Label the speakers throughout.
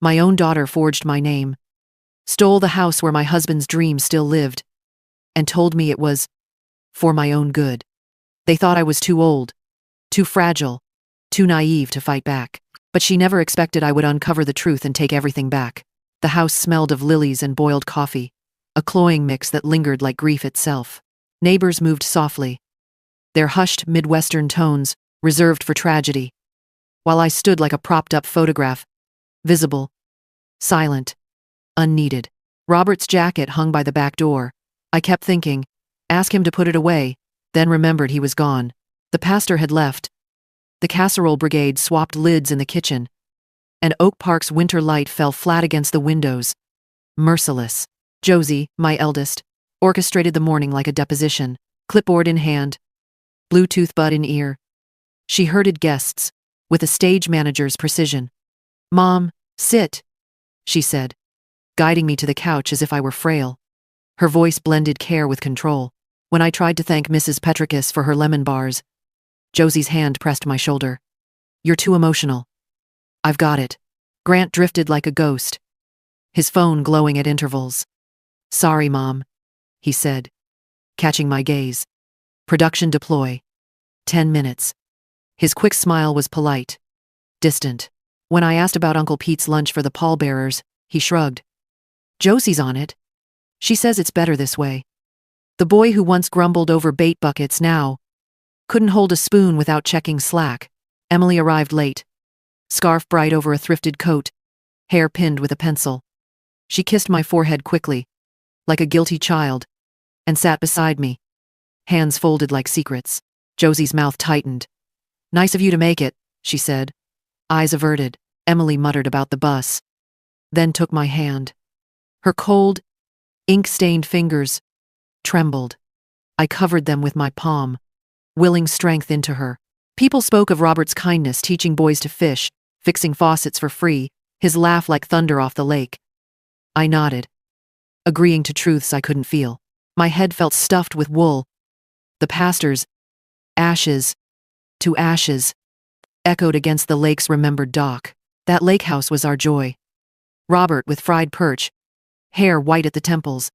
Speaker 1: My own daughter forged my name, stole the house where my husband's dream still lived, and told me it was for my own good. They thought I was too old, too fragile, too naive to fight back. But she never expected I would uncover the truth and take everything back. The house smelled of lilies and boiled coffee, a cloying mix that lingered like grief itself. Neighbors moved softly, their hushed Midwestern tones reserved for tragedy, while I stood like a propped-up photograph, visible, silent, unneeded. Robert's jacket hung by the back door. I kept thinking, ask him to put it away, then remembered he was gone. The pastor had left. The casserole brigade swapped lids in the kitchen, and Oak Park's winter light fell flat against the windows, merciless. Josie, my eldest, orchestrated the morning like a deposition, clipboard in hand, Bluetooth bud in ear. She herded guests, with a stage manager's precision. "Mom, sit," she said, guiding me to the couch as if I were frail. Her voice blended care with control. When I tried to thank Mrs. Petricus for her lemon bars, Josie's hand pressed my shoulder. "You're too emotional." "I've got it." Grant drifted like a ghost, his phone glowing at intervals. "Sorry, Mom," he said, catching my gaze. "Production deploy. 10 minutes. His quick smile was polite, distant. When I asked about Uncle Pete's lunch for the pallbearers, he shrugged. "Josie's on it. She says it's better this way." The boy who once grumbled over bait buckets now couldn't hold a spoon without checking Slack. Emily arrived late, scarf bright over a thrifted coat, hair pinned with a pencil. She kissed my forehead quickly, like a guilty child, and sat beside me, hands folded like secrets. Josie's mouth tightened. "Nice of you to make it," she said, eyes averted. Emily muttered about the bus, then took my hand. Her cold, ink-stained fingers trembled. I covered them with my palm, willing strength into her. People spoke of Robert's kindness, teaching boys to fish, fixing faucets for free, his laugh like thunder off the lake. I nodded, agreeing to truths I couldn't feel. My head felt stuffed with wool. The pastor's "ashes to ashes" echoed against the lake's remembered dock. That lake house was our joy. Robert with fried perch, hair white at the temples,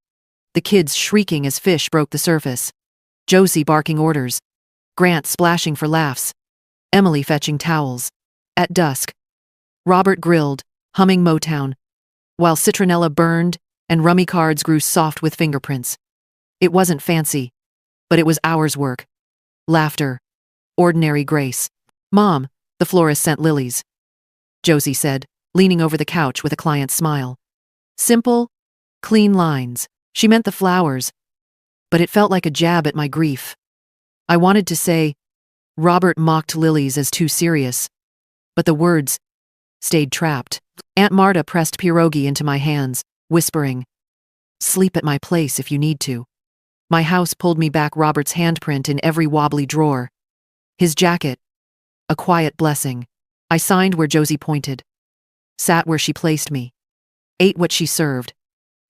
Speaker 1: the kids shrieking as fish broke the surface, Josie barking orders, Grant splashing for laughs, Emily fetching towels. At dusk, Robert grilled, humming Motown, while citronella burned and rummy cards grew soft with fingerprints. It wasn't fancy, but it was hours' work. Laughter, ordinary grace. "Mom, the florist sent lilies," Josie said, leaning over the couch with a client's smile. Simple, clean lines. She meant the flowers, but it felt like a jab at my grief. I wanted to say, Robert mocked lilies as too serious, but the words stayed trapped. Aunt Marta pressed pierogi into my hands, whispering, "Sleep at my place if you need to." My house pulled me back, Robert's handprint in every wobbly drawer. His jacket, a quiet blessing. I signed where Josie pointed, sat where she placed me, ate what she served,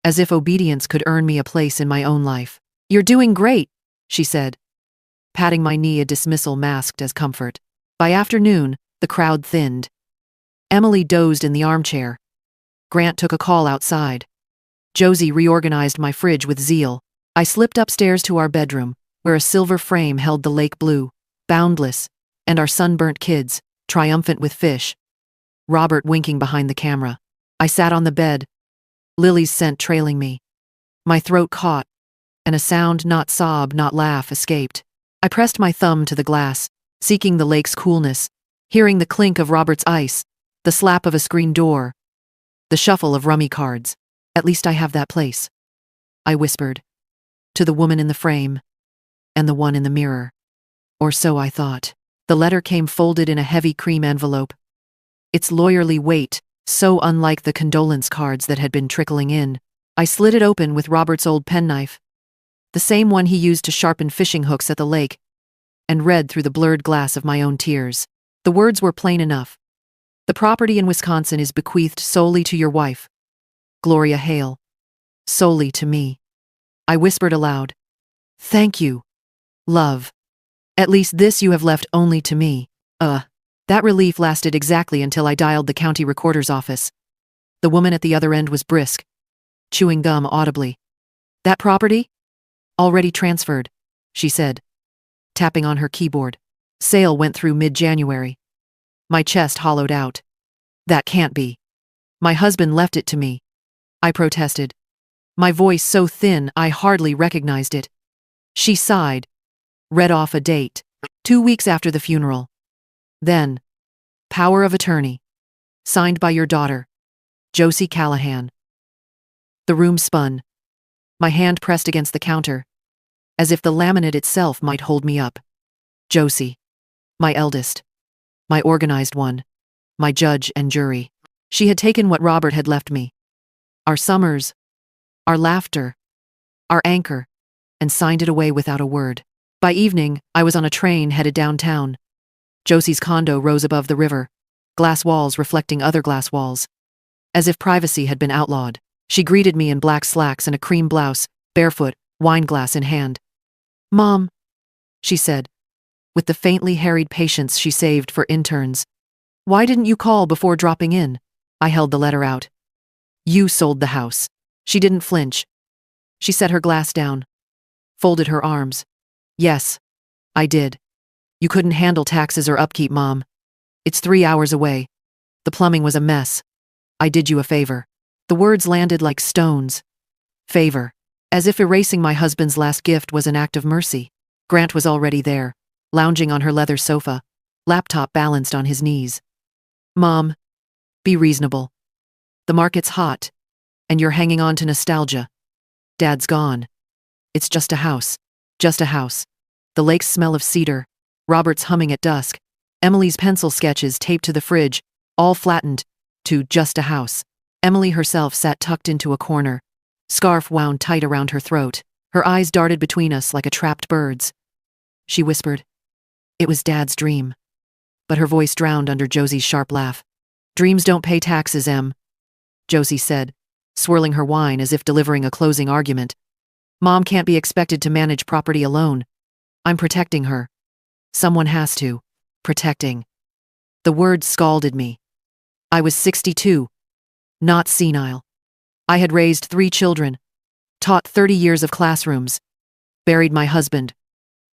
Speaker 1: as if obedience could earn me a place in my own life. "You're doing great," she said, patting my knee, a dismissal masked as comfort. By afternoon, the crowd thinned. Emily dozed in the armchair. Grant took a call outside. Josie reorganized my fridge with zeal. I slipped upstairs to our bedroom, where a silver frame held the lake blue, boundless, and our sunburnt kids, triumphant with fish. Robert winking behind the camera. I sat on the bed, Lily's scent trailing me. My throat caught, and a sound, not sob, not laugh, escaped. I pressed my thumb to the glass, seeking the lake's coolness, hearing the clink of Robert's ice, the slap of a screen door, the shuffle of rummy cards. "At least I have that place," I whispered, to the woman in the frame, and the one in the mirror. Or so I thought. The letter came folded in a heavy cream envelope. Its lawyerly weight, so unlike the condolence cards that had been trickling in. I slid it open with Robert's old penknife, the same one he used to sharpen fishing hooks at the lake, and read through the blurred glass of my own tears. The words were plain enough. "The property in Wisconsin is bequeathed solely to your wife, Gloria Hale. Solely to me." I whispered aloud, "Thank you, love. At least this you have left only to me." That relief lasted exactly until I dialed the county recorder's office. The woman at the other end was brisk, chewing gum audibly. That property? Already transferred, she said, tapping on her keyboard. Sale went through mid-January. My chest hollowed out. That can't be. My husband left it to me, I protested, my voice so thin I hardly recognized it. She sighed, read off a date. 2 weeks after the funeral. Then, power of attorney. Signed by your daughter, Josie Callahan. The room spun. My hand pressed against the counter, as if the laminate itself might hold me up. Josie. My eldest. My organized one. My judge and jury. She had taken what Robert had left me. Our summers. Our laughter. Our anchor. And signed it away without a word. By evening, I was on a train headed downtown. Josie's condo rose above the river, glass walls reflecting other glass walls. As if privacy had been outlawed, she greeted me in black slacks and a cream blouse, barefoot, wine glass in hand. Mom, she said, with the faintly harried patience she saved for interns. Why didn't you call before dropping in? I held the letter out. You sold the house. She didn't flinch. She set her glass down, folded her arms. Yes, I did. You couldn't handle taxes or upkeep, Mom. It's 3 hours away. The plumbing was a mess. I did you a favor. The words landed like stones. Favor. As if erasing my husband's last gift was an act of mercy. Grant was already there, lounging on her leather sofa, laptop balanced on his knees. Mom, be reasonable. The market's hot, and you're hanging on to nostalgia. Dad's gone. It's just a house. Just a house. The lake's smell of cedar, Robert's humming at dusk, Emily's pencil sketches taped to the fridge, all flattened to just a house. Emily herself sat tucked into a corner, scarf wound tight around her throat. Her eyes darted between us like a trapped bird's. She whispered, "It was Dad's dream." But her voice drowned under Josie's sharp laugh. "Dreams don't pay taxes, Em," Josie said, swirling her wine as if delivering a closing argument. "Mom can't be expected to manage property alone. I'm protecting her. Someone has to. Protecting." The word scalded me. I was 62, not senile. I had raised 3 children, taught 30 years of classrooms, buried my husband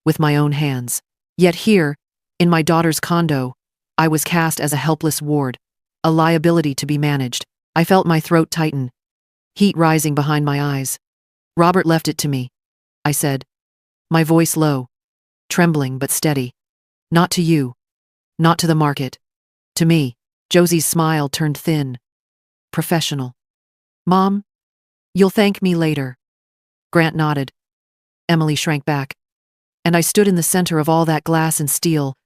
Speaker 1: with my own hands. Yet here, in my daughter's condo, I was cast as a helpless ward, a liability to be managed. I felt my throat tighten, heat rising behind my eyes. "Robert left it to me," I said, my voice low, trembling but steady. "Not to you. Not to the market. To me." Josie's smile turned thin. Professional. "Mom, you'll thank me later." Grant nodded. Emily shrank back. And I stood in the center of all that glass and steel,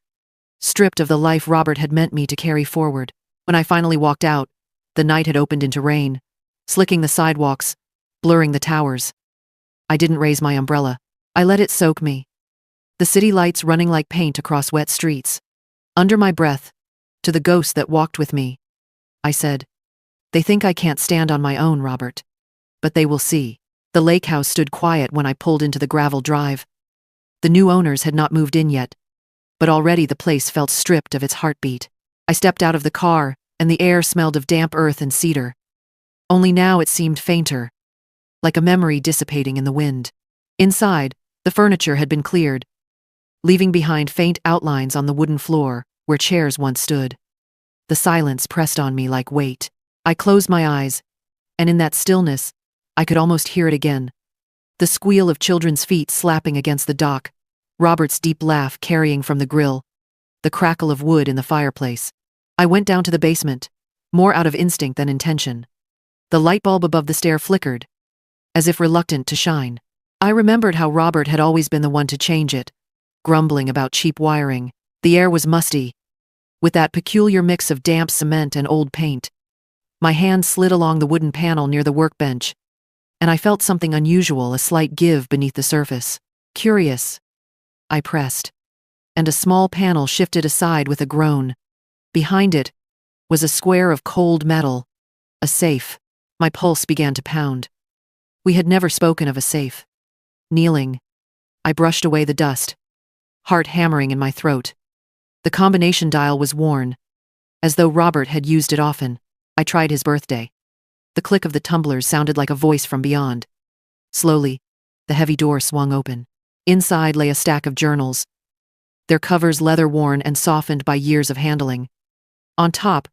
Speaker 1: stripped of the life Robert had meant me to carry forward. When I finally walked out, the night had opened into rain, slicking the sidewalks, blurring the towers. I didn't raise my umbrella. I let it soak me. The city lights running like paint across wet streets. Under my breath, to the ghost that walked with me, I said, "They think I can't stand on my own, Robert. But they will see." The lake house stood quiet when I pulled into the gravel drive. The new owners had not moved in yet, but already the place felt stripped of its heartbeat. I stepped out of the car, and the air smelled of damp earth and cedar. Only now it seemed fainter, like a memory dissipating in the wind. Inside, the furniture had been cleared, leaving behind faint outlines on the wooden floor where chairs once stood. The silence pressed on me like weight. I closed my eyes, and in that stillness, I could almost hear it again. The squeal of children's feet slapping against the dock, Robert's deep laugh carrying from the grill, the crackle of wood in the fireplace. I went down to the basement, more out of instinct than intention. The light bulb above the stair flickered, as if reluctant to shine. I remembered how Robert had always been the one to change it, grumbling about cheap wiring. The air was musty, with that peculiar mix of damp cement and old paint. My hand slid along the wooden panel near the workbench, and I felt something unusual, a slight give beneath the surface. "Curious." I pressed, and a small panel shifted aside with a groan. Behind it was a square of cold metal, a safe. My pulse began to pound. We had never spoken of a safe. Kneeling, I brushed away the dust, heart hammering in my throat. The combination dial was worn, as though Robert had used it often. I tried his birthday. The click of the tumblers sounded like a voice from beyond. Slowly, the heavy door swung open. Inside lay a stack of journals, their covers leather-worn and softened by years of handling. On top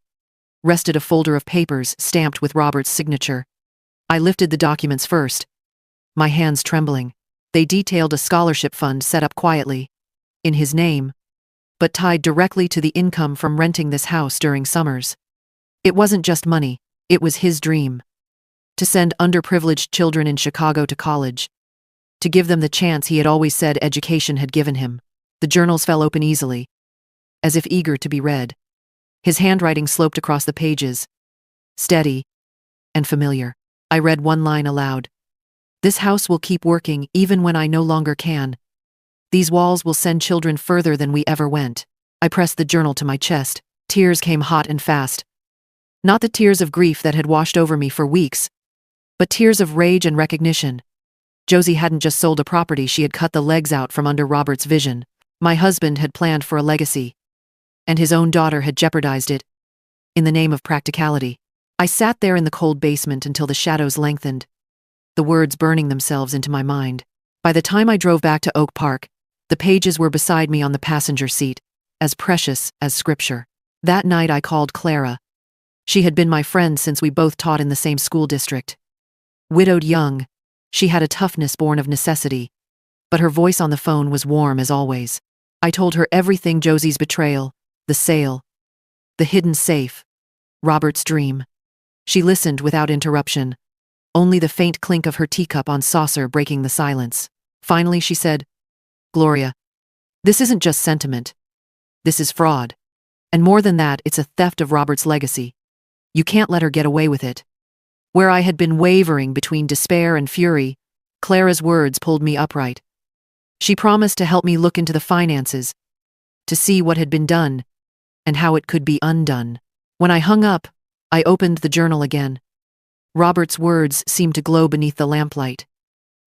Speaker 1: rested a folder of papers stamped with Robert's signature. I lifted the documents first, my hands trembling. They detailed a scholarship fund set up quietly, in his name, but tied directly to the income from renting this house during summers. It wasn't just money, it was his dream. To send underprivileged children in Chicago to college. To give them the chance he had always said education had given him. The journals fell open easily, as if eager to be read. His handwriting sloped across the pages, steady and familiar. I read one line aloud. This house will keep working even when I no longer can. These walls will send children further than we ever went. I pressed the journal to my chest. Tears came hot and fast. Not the tears of grief that had washed over me for weeks, but tears of rage and recognition. Josie hadn't just sold a property, she had cut the legs out from under Robert's vision. My husband had planned for a legacy, and his own daughter had jeopardized it, in the name of practicality. I sat there in the cold basement until the shadows lengthened, the words burning themselves into my mind. By the time I drove back to Oak Park, the pages were beside me on the passenger seat, as precious as scripture. That night I called Clara. She had been my friend since we both taught in the same school district. Widowed young, she had a toughness born of necessity, but her voice on the phone was warm as always. I told her everything: Josie's betrayal, the sale, the hidden safe, Robert's dream. She listened without interruption, only the faint clink of her teacup on saucer breaking the silence. Finally she said, "Gloria, this isn't just sentiment. This is fraud. And more than that, it's a theft of Robert's legacy. You can't let her get away with it." Where I had been wavering between despair and fury, Clara's words pulled me upright. She promised to help me look into the finances, to see what had been done, and how it could be undone. When I hung up, I opened the journal again. Robert's words seemed to glow beneath the lamplight.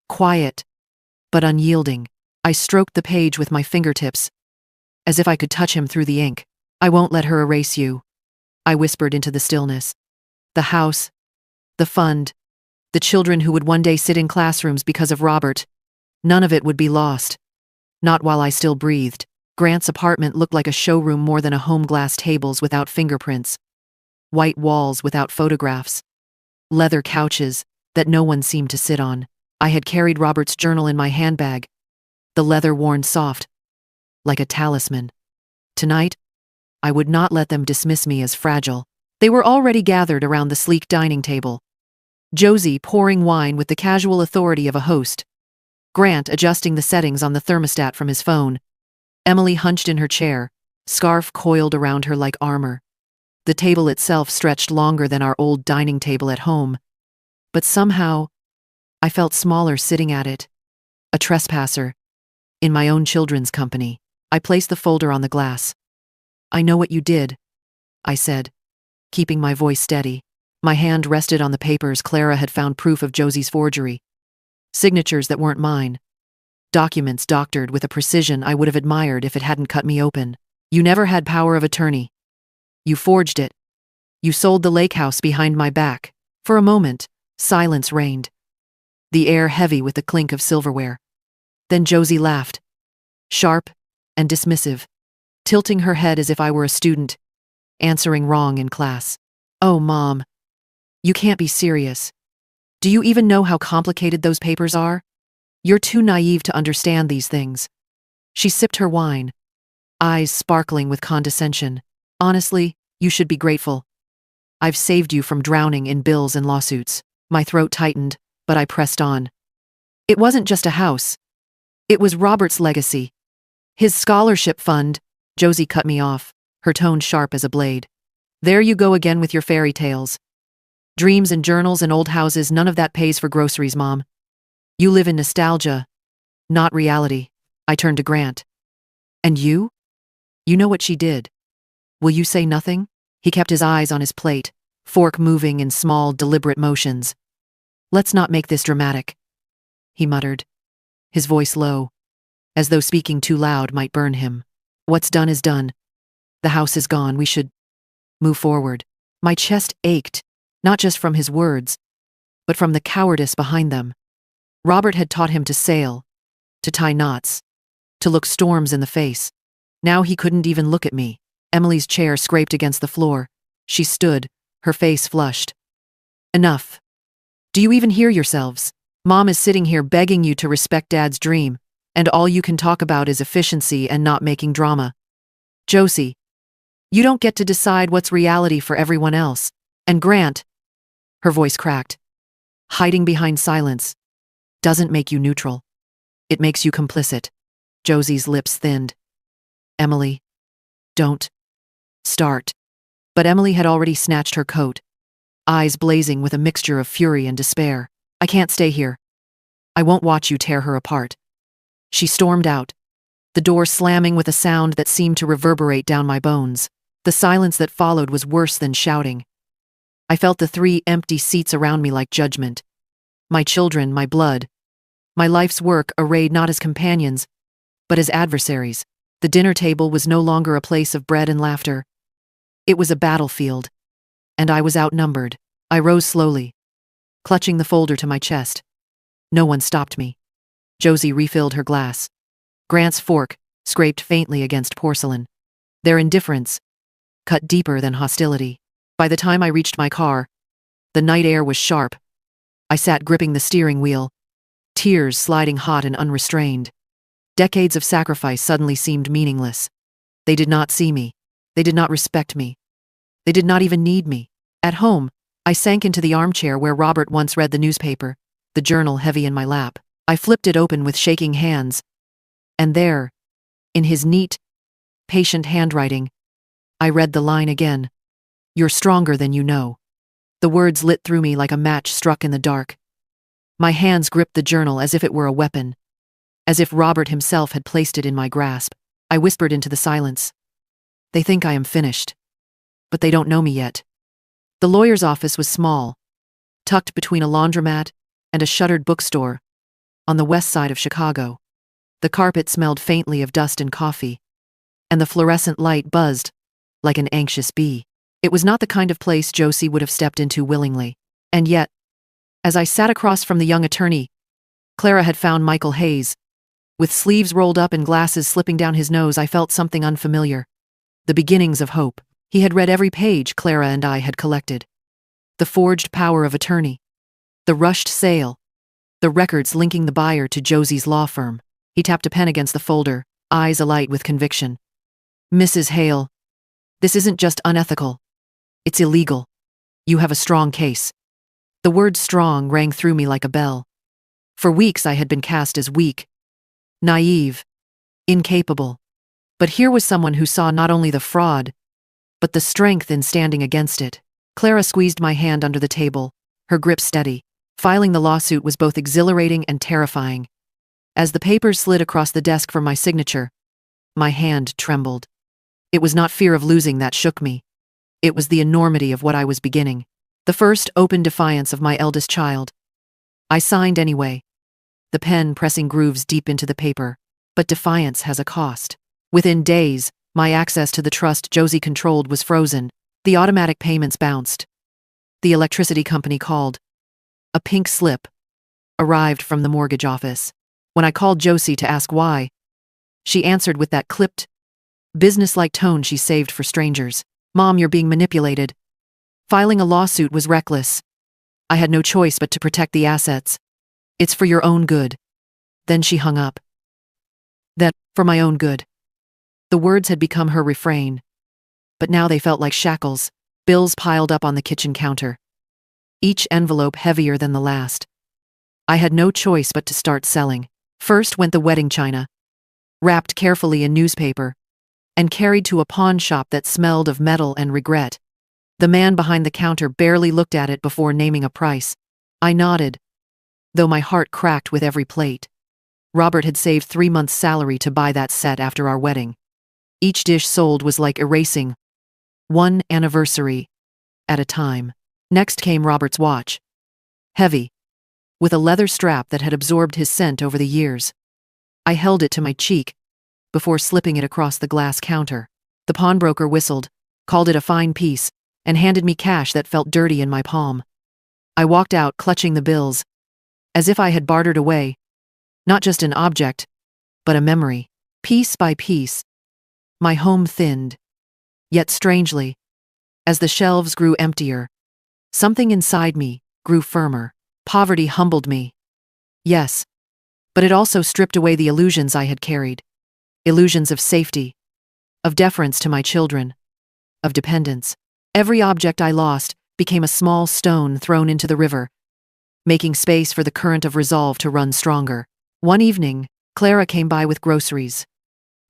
Speaker 1: Quiet, but unyielding. I stroked the page with my fingertips, as if I could touch him through the ink. "I won't let her erase you," I whispered into the stillness. "The house, the fund, the children who would one day sit in classrooms because of Robert, none of it would be lost. Not while I still breathed." Grant's apartment looked like a showroom more than a home. Glass tables without fingerprints, white walls without photographs, leather couches that no one seemed to sit on. I had carried Robert's journal in my handbag, the leather worn soft, like a talisman. Tonight, I would not let them dismiss me as fragile. They were already gathered around the sleek dining table. Josie pouring wine with the casual authority of a host. Grant adjusting the settings on the thermostat from his phone. Emily hunched in her chair, scarf coiled around her like armor. The table itself stretched longer than our old dining table at home, but somehow, I felt smaller sitting at it. A trespasser, in my own children's company. I placed the folder on the glass. "I know what you did," I said, keeping my voice steady. My hand rested on the papers. Clara had found proof of Josie's forgery. Signatures that weren't mine. Documents doctored with a precision I would have admired if it hadn't cut me open. "You never had power of attorney. You forged it. You sold the lake house behind my back." For a moment, silence reigned, the air heavy with the clink of silverware. Then Josie laughed, sharp and dismissive, tilting her head as if I were a student, answering wrong in class. "Oh, Mom, you can't be serious. Do you even know how complicated those papers are? You're too naive to understand these things." She sipped her wine, eyes sparkling with condescension. "Honestly, you should be grateful. I've saved you from drowning in bills and lawsuits." My throat tightened, but I pressed on. It wasn't just a house. It was Robert's legacy. His scholarship fund. Josie cut me off, her tone sharp as a blade. "There you go again with your fairy tales. Dreams and journals and old houses, none of that pays for groceries, Mom. You live in nostalgia, not reality." I turned to Grant. "And you? You know what she did. Will you say nothing?" He kept his eyes on his plate, fork moving in small, deliberate motions. "Let's not make this dramatic," he muttered, his voice low, as though speaking too loud might burn him. "What's done is done. The house is gone. We should move forward." My chest ached, not just from his words, but from the cowardice behind them. Robert had taught him to sail, to tie knots, to look storms in the face. Now he couldn't even look at me. Emily's chair scraped against the floor. She stood, her face flushed. Enough. Do you even hear yourselves? Mom is sitting here begging you to respect Dad's dream, and all you can talk about is efficiency and not making drama. Josie, you don't get to decide what's reality for everyone else. And Grant, her voice cracked, hiding behind silence, doesn't make you neutral. It makes you complicit. Josie's lips thinned. Emily, don't start. But Emily had already snatched her coat, eyes blazing with a mixture of fury and despair. I can't stay here. I won't watch you tear her apart. She stormed out, the door slamming with a sound that seemed to reverberate down my bones. The silence that followed was worse than shouting. I felt the 3 empty seats around me like judgment. My children, my blood, my life's work arrayed not as companions, but as adversaries. The dinner table was no longer a place of bread and laughter. It was a battlefield, and I was outnumbered. I rose slowly, clutching the folder to my chest. No one stopped me. Josie refilled her glass. Grant's fork scraped faintly against porcelain. Their indifference cut deeper than hostility. By the time I reached my car, the night air was sharp. I sat gripping the steering wheel, tears sliding hot and unrestrained. Decades of sacrifice suddenly seemed meaningless. They did not see me. They did not respect me. They did not even need me. At home, I sank into the armchair where Robert once read the newspaper, the journal heavy in my lap. I flipped it open with shaking hands. And there, in his neat, patient handwriting, I read the line again. You're stronger than you know. The words lit through me like a match struck in the dark. My hands gripped the journal as if it were a weapon, as if Robert himself had placed it in my grasp. I whispered into the silence. They think I am finished, but they don't know me yet. The lawyer's office was small, tucked between a laundromat and a shuttered bookstore, on the west side of Chicago. The carpet smelled faintly of dust and coffee, and the fluorescent light buzzed like an anxious bee. It was not the kind of place Josie would have stepped into willingly. And yet, as I sat across from the young attorney, Clara had found Michael Hayes. With sleeves rolled up and glasses slipping down his nose, I felt something unfamiliar. The beginnings of hope. He had read every page Clara and I had collected. The forged power of attorney. The rushed sale. The records linking the buyer to Josie's law firm. He tapped a pen against the folder, eyes alight with conviction. Mrs. Hale, this isn't just unethical. It's illegal. You have a strong case. The word strong rang through me like a bell. For weeks I had been cast as weak, naive, incapable. But here was someone who saw not only the fraud, but the strength in standing against it. Clara squeezed my hand under the table, her grip steady. Filing the lawsuit was both exhilarating and terrifying. As the papers slid across the desk for my signature, my hand trembled. It was not fear of losing that shook me. It was the enormity of what I was beginning. The first open defiance of my eldest child. I signed anyway, the pen pressing grooves deep into the paper. But defiance has a cost. Within days, my access to the trust Josie controlled was frozen. The automatic payments bounced. The electricity company called. A pink slip arrived from the mortgage office. When I called Josie to ask why, she answered with that clipped, businesslike tone she saved for strangers. Mom, you're being manipulated. Filing a lawsuit was reckless. I had no choice but to protect the assets. It's for your own good. Then she hung up. That, for my own good. The words had become her refrain. But now they felt like shackles, bills piled up on the kitchen counter. Each envelope heavier than the last. I had no choice but to start selling. First went the wedding china, wrapped carefully in newspaper, and carried to a pawn shop that smelled of metal and regret. The man behind the counter barely looked at it before naming a price. I nodded, though my heart cracked with every plate. Robert had saved 3 months' salary to buy that set after our wedding. Each dish sold was like erasing one anniversary at a time. Next came Robert's watch. Heavy, with a leather strap that had absorbed his scent over the years. I held it to my cheek before slipping it across the glass counter. The pawnbroker whistled, called it a fine piece, and handed me cash that felt dirty in my palm. I walked out clutching the bills, as if I had bartered away, not just an object, but a memory. Piece by piece, my home thinned. Yet strangely, as the shelves grew emptier, something inside me grew firmer. Poverty humbled me. Yes, but it also stripped away the illusions I had carried. Illusions of safety, of deference to my children, of dependence. Every object I lost became a small stone thrown into the river, making space for the current of resolve to run stronger. One evening, Clara came by with groceries.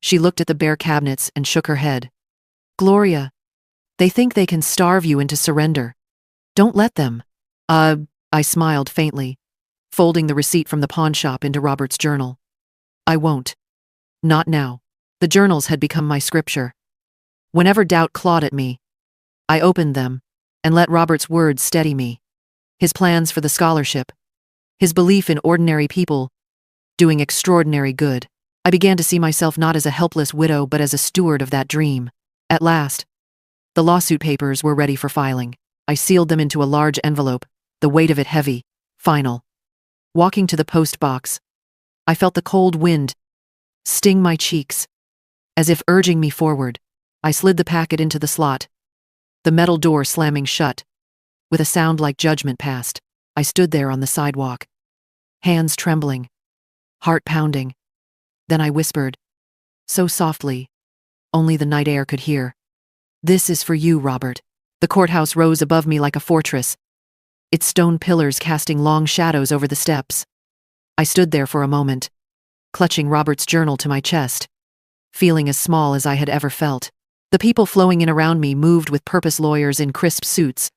Speaker 1: She looked at the bare cabinets and shook her head. "Gloria, they think they can starve you into surrender. Don't let them." I smiled faintly, folding the receipt from the pawn shop into Robert's journal. "I won't. Not now." The journals had become my scripture. Whenever doubt clawed at me, I opened them and let Robert's words steady me. His plans for the scholarship, his belief in ordinary people doing extraordinary good. I began to see myself not as a helpless widow but as a steward of that dream. At last, the lawsuit papers were ready for filing. I sealed them into a large envelope, the weight of it heavy, final. Walking to the post box, I felt the cold wind sting my cheeks, as if urging me forward. I slid the packet into the slot, the metal door slamming shut. With a sound like judgment passed, I stood there on the sidewalk, hands trembling, heart pounding. Then I whispered, so softly, only the night air could hear, "This is for you, Robert." The courthouse rose above me like a fortress, its stone pillars casting long shadows over the steps. I stood there for a moment, clutching Robert's journal to my chest, feeling as small as I had ever felt. The people flowing in around me moved with purpose, lawyers in crisp suits,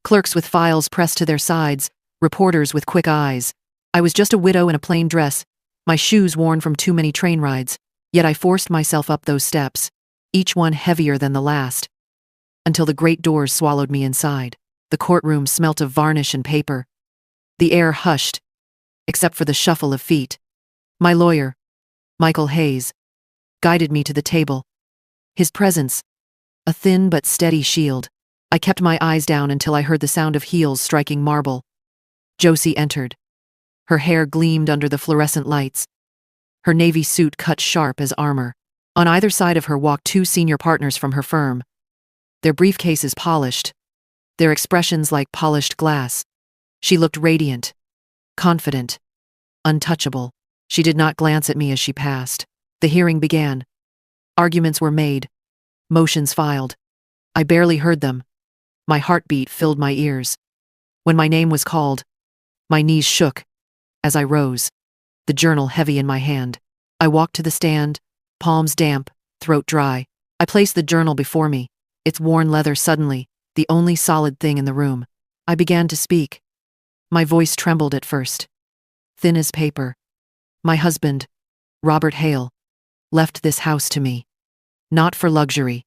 Speaker 1: clerks with files pressed to their sides, reporters with quick eyes. I was just a widow in a plain dress, my shoes worn from too many train rides, yet I forced myself up those steps, each one heavier than the last, until the great doors swallowed me inside. The courtroom smelt of varnish and paper. The air hushed, except for the shuffle of feet. My lawyer, Michael Hayes, guided me to the table. His presence, a thin but steady shield. I kept my eyes down until I heard the sound of heels striking marble. Josie entered. Her hair gleamed under the fluorescent lights. Her navy suit cut sharp as armor. On either side of her walked two senior partners from her firm, their briefcases polished, their expressions like polished glass. She looked radiant, confident, untouchable. She did not glance at me as she passed. The hearing began. Arguments were made, motions filed. I barely heard them. My heartbeat filled my ears. When my name was called, my knees shook as I rose, the journal heavy in my hand. I walked to the stand, palms damp, throat dry. I placed the journal before me, its worn leather suddenly, the only solid thing in the room. I began to speak. My voice trembled at first, thin as paper. My husband, Robert Hale, left this house to me. Not for luxury,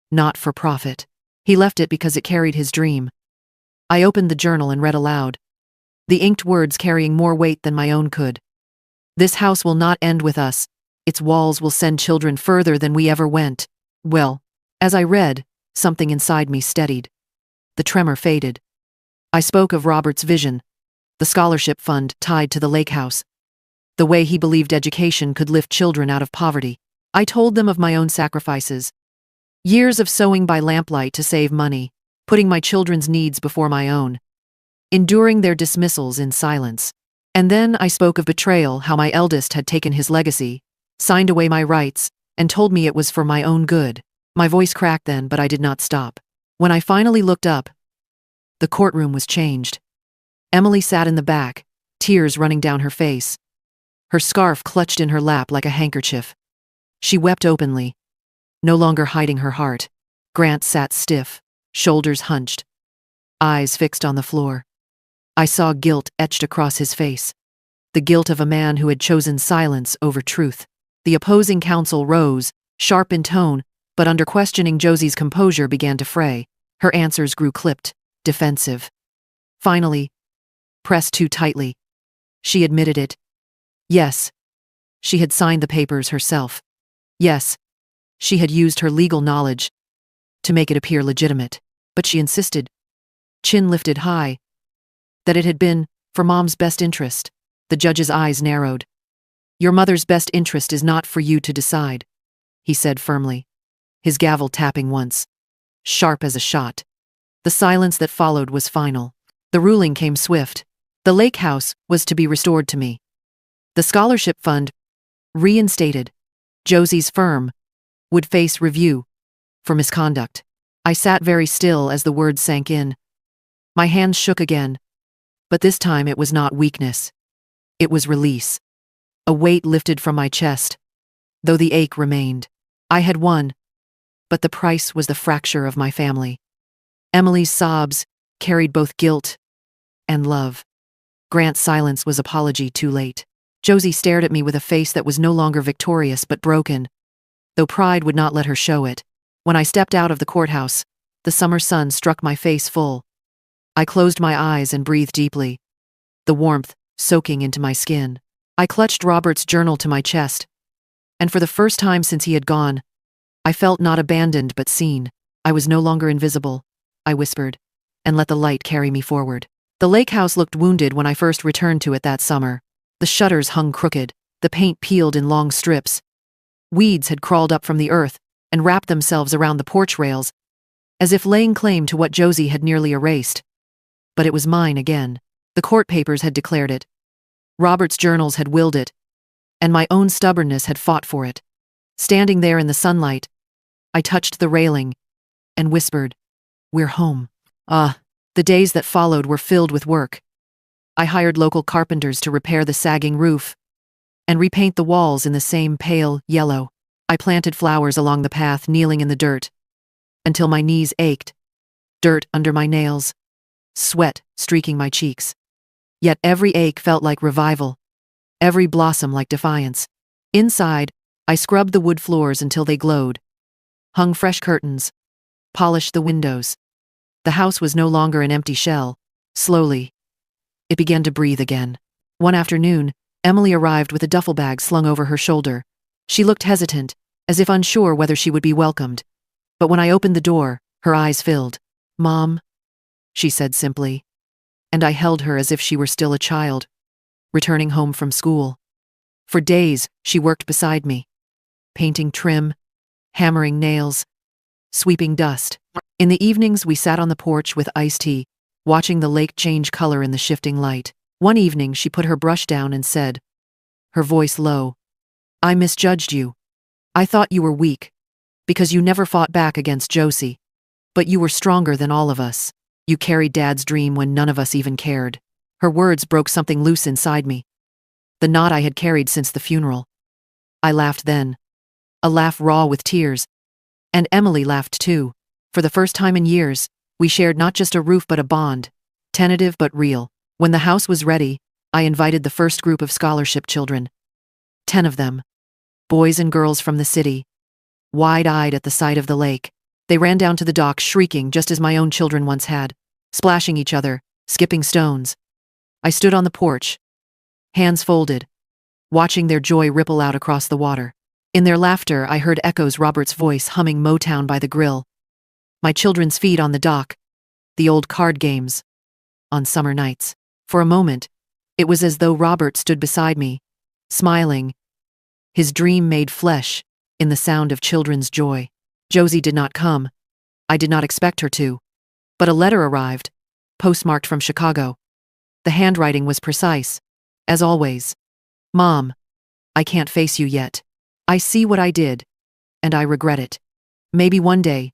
Speaker 1: not for profit. He left it because it carried his dream. I opened the journal and read aloud, the inked words carrying more weight than my own could. "This house will not end with us. Its walls will send children further than we ever went." Well, as I read, something inside me steadied. The tremor faded. I spoke of Robert's vision, the scholarship fund tied to the lake house, the way he believed education could lift children out of poverty. I told them of my own sacrifices, years of sewing by lamplight to save money, putting my children's needs before my own, enduring their dismissals in silence. And then I spoke of betrayal, how my eldest had taken his legacy, signed away my rights, and told me it was for my own good. My voice cracked then, but I did not stop. When I finally looked up, the courtroom was changed. Emily sat in the back, tears running down her face, her scarf clutched in her lap like a handkerchief. She wept openly, no longer hiding her heart. Grant sat stiff, shoulders hunched, eyes fixed on the floor. I saw guilt etched across his face, the guilt of a man who had chosen silence over truth. The opposing counsel rose, sharp in tone, but under questioning Josie's composure began to fray. Her answers grew clipped, defensive. Finally, pressed too tightly, she admitted it. Yes, she had signed the papers herself. Yes, she had used her legal knowledge to make it appear legitimate. but she insisted, chin lifted high, that it had been for Mom's best interest. The judge's eyes narrowed. Your mother's best interest is not for you to decide, he said firmly, his gavel tapping once, sharp as a shot. The silence that followed was final. The ruling came swift. The lake house was to be restored to me. The scholarship fund, reinstated. Josie's firm would face review for misconduct. I sat very still as the words sank in. My hands shook again, but this time it was not weakness. It was release. A weight lifted from my chest, though the ache remained. I had won, but the price was the fracture of my family. Emily's sobs carried both guilt and love. Grant's silence was apology too late. Josie stared at me with a face that was no longer victorious but broken, though pride would not let her show it. When I stepped out of the courthouse, the summer sun struck my face full. I closed my eyes and breathed deeply, the warmth soaking into my skin. I clutched Robert's journal to my chest, and for the first time since he had gone, I felt not abandoned but seen. I was no longer invisible, I whispered, and let the light carry me forward. The lake house looked wounded when I first returned to it that summer. The shutters hung crooked, the paint peeled in long strips. Weeds had crawled up from the earth and wrapped themselves around the porch rails, as if laying claim to what Josie had nearly erased. But it was mine again. The court papers had declared it. Robert's journals had willed it, and my own stubbornness had fought for it. Standing there in the sunlight, I touched the railing and whispered, "We're home." The days that followed were filled with work. I hired local carpenters to repair the sagging roof and repaint the walls in the same pale yellow. I planted flowers along the path, kneeling in the dirt, until my knees ached, dirt under my nails, sweat streaking my cheeks. Yet every ache felt like revival, every blossom like defiance. Inside, I scrubbed the wood floors until they glowed, hung fresh curtains, polished the windows. The house was no longer an empty shell. Slowly, it began to breathe again. One afternoon, Emily arrived with a duffel bag slung over her shoulder. She looked hesitant, as if unsure whether she would be welcomed. But when I opened the door, her eyes filled. "Mom," she said simply, and I held her as if she were still a child, returning home from school. For days, she worked beside me, painting trim, hammering nails, sweeping dust. In the evenings, we sat on the porch with iced tea, watching the lake change color in the shifting light. One evening, she put her brush down and said, her voice low, "I misjudged you. I thought you were weak, because you never fought back against Josie. But you were stronger than all of us. You carried Dad's dream when none of us even cared." Her words broke something loose inside me, the knot I had carried since the funeral. I laughed then, a laugh raw with tears, and Emily laughed too. For the first time in years, we shared not just a roof but a bond, tentative but real. When the house was ready, I invited the first group of scholarship children. 10 of them, boys and girls from the city, wide-eyed at the sight of the lake. They ran down to the dock shrieking just as my own children once had, splashing each other, skipping stones. I stood on the porch, hands folded, watching their joy ripple out across the water. In their laughter, I heard echoes Robert's voice humming Motown by the grill, my children's feet on the dock, the old card games, on summer nights. For a moment, it was as though Robert stood beside me, smiling, his dream made flesh in the sound of children's joy. Josie did not come. I did not expect her to. But a letter arrived, postmarked from Chicago. The handwriting was precise, as always. "Mom, I can't face you yet. I see what I did, and I regret it. Maybe one day,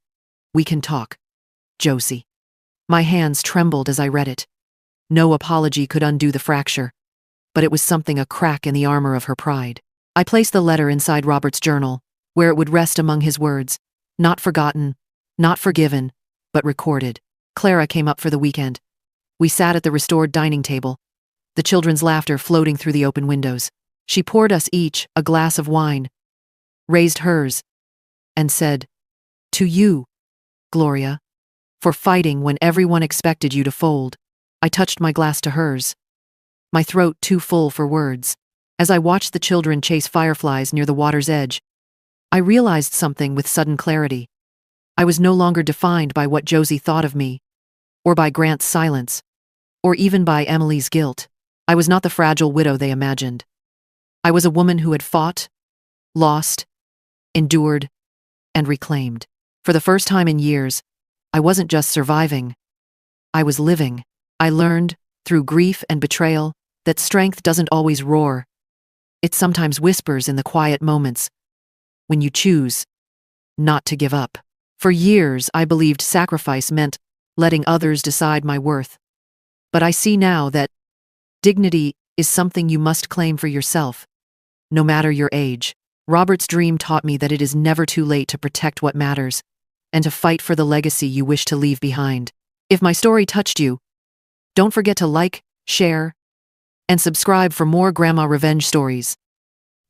Speaker 1: we can talk. Josie." My hands trembled as I read it. No apology could undo the fracture, but it was something a crack in the armor of her pride. I placed the letter inside Robert's journal, where it would rest among his words, not forgotten, not forgiven, but recorded. Clara came up for the weekend. We sat at the restored dining table, the children's laughter floating through the open windows. She poured us each a glass of wine, raised hers, and said, "To you, Gloria, for fighting when everyone expected you to fold." I touched my glass to hers, my throat too full for words. As I watched the children chase fireflies near the water's edge, I realized something with sudden clarity. I was no longer defined by what Josie thought of me, or by Grant's silence, or even by Emily's guilt. I was not the fragile widow they imagined. I was a woman who had fought, lost, endured, and reclaimed. For the first time in years, I wasn't just surviving, I was living. I learned, through grief and betrayal, that strength doesn't always roar. It sometimes whispers in the quiet moments, when you choose not to give up. For years, I believed sacrifice meant letting others decide my worth. But I see now that dignity is something you must claim for yourself, no matter your age. Robert's dream taught me that it is never too late to protect what matters and to fight for the legacy you wish to leave behind. If my story touched you, don't forget to like, share, and subscribe for more grandma revenge stories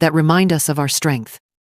Speaker 1: that remind us of our strength.